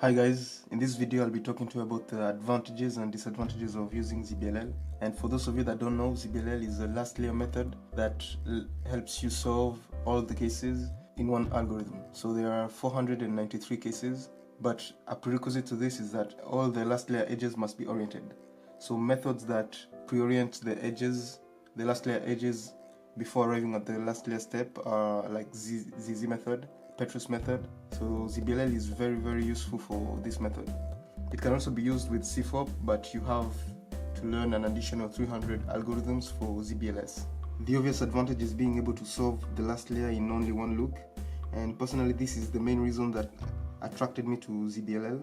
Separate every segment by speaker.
Speaker 1: Hi guys, in this video I'll be talking to you about the advantages and disadvantages of using ZBLL. And for those of you that don't know, ZBLL is a last layer method that helps you solve all the cases in one algorithm. So there are 493 cases, but a prerequisite to this is that all the last layer edges must be oriented. So methods that pre-orient the edges, the last layer edges before arriving at the last layer step are like ZZ method, Petrus method. So ZBLL is very useful for this method. It can also be used with CFOP, but you have to learn an additional 300 algorithms for ZBLS. The obvious advantage is being able to solve the last layer in only one look, and personally this is the main reason that attracted me to ZBLL,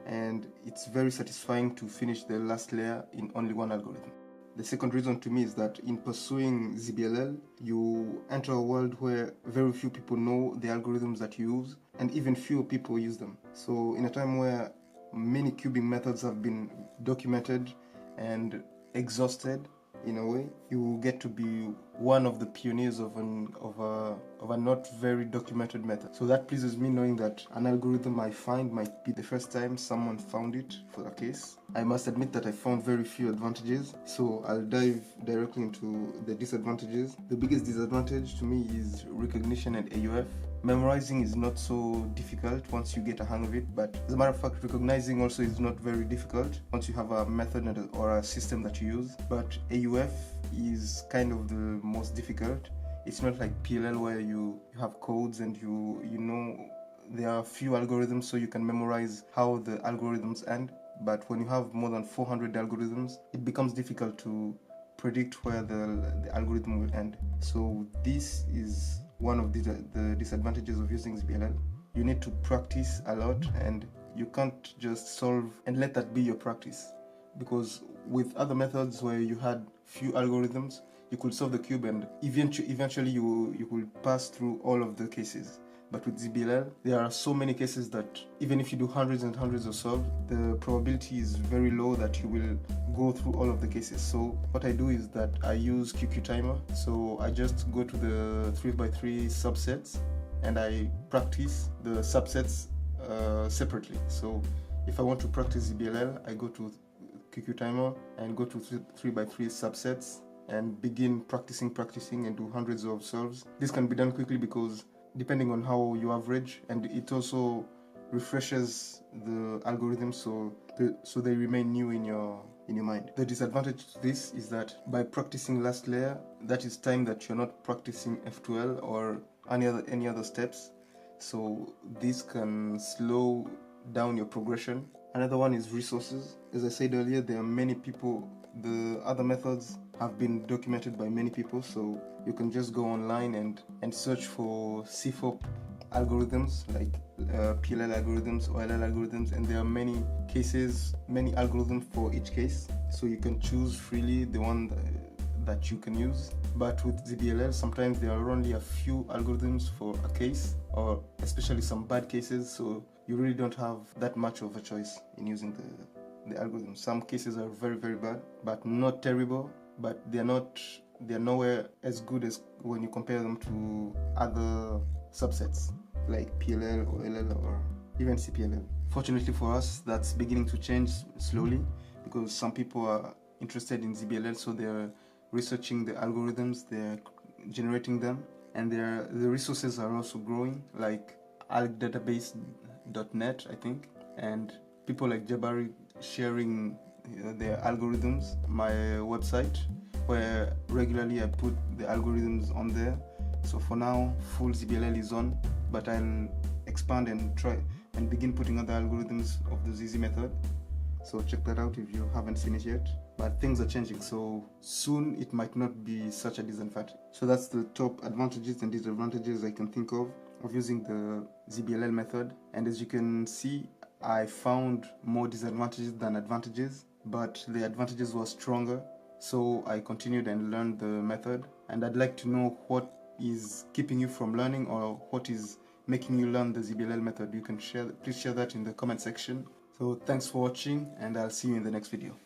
Speaker 1: and it's very satisfying to finish the last layer in only one algorithm. The second reason to me is that in pursuing ZBLL, you enter a world where very few people know the algorithms that you use, and even fewer people use them. So in a time where many cubing methods have been documented and exhausted, in a way, you get to be one of the pioneers of a not very documented method. So that pleases me, knowing that an algorithm I find might be the first time someone found it for a case. I must admit that I found very few advantages, so I'll dive directly into the disadvantages. The biggest disadvantage to me is recognition and AUF. Memorizing is not so difficult once you get a hang of it, but as a matter of fact, recognizing also is not very difficult once you have a method or a system that you use. But AUF is kind of the most difficult. It's not like PLL where you have codes and you know there are few algorithms, so you can memorize how the algorithms end. But when you have more than 400 algorithms, it becomes difficult to predict where the algorithm will end. So this is one of the disadvantages of using ZBLL. You need to practice a lot, and you can't just solve and let that be your practice, because with other methods where you had few algorithms, you could solve the cube and eventually you will pass through all of the cases. But with ZBLL, there are so many cases that even if you do hundreds and hundreds of solves, the probability is very low that you will go through all of the cases. So what I do is that I use QQ timer. So I just go to the 3x3 subsets and I practice the subsets separately. So if I want to practice ZBLL, I go to QQ timer and go to 3x3 subsets and begin practicing and do hundreds of solves. This can be done quickly because depending on how you average, and it also refreshes the algorithm so they remain new in your mind. The disadvantage to this is that by practicing last layer, that is time that you're not practicing F2L or any other steps, so this can slow down your progression. Another one is resources. As I said earlier, there are many people. The other methods have been documented by many people, so you can just go online and search for CFOP algorithms, like PLL algorithms, OLL algorithms, and there are many cases, many algorithms for each case, so you can choose freely the one that you can use. But with ZBLL, sometimes there are only a few algorithms for a case, or especially some bad cases, so you really don't have that much of a choice in using the algorithm. Some cases are very bad, but not terrible, but they're nowhere as good as when you compare them to other subsets like PLL or LL or even CPLL. Fortunately for us, that's beginning to change slowly, because some people are interested in ZBLL, so they're researching the algorithms, they're generating them, and the resources are also growing, like algdatabase.net, I think, and people like Jabari sharing their algorithms. My website, where regularly I put the algorithms on there. So for now, full ZBLL is on, but I'll expand and try and begin putting other algorithms of the ZZ method. So check that out if you haven't seen it yet. But things are changing, so soon it might not be such a disadvantage. So that's the top advantages and disadvantages I can think of using the ZBLL method. And as you can see, I found more disadvantages than advantages, but the advantages were stronger, so I continued and learned the method. And I'd like to know what is keeping you from learning, or what is making you learn the ZBLL method. You can please share that in the comment section. So thanks for watching, and I'll see you in the next video.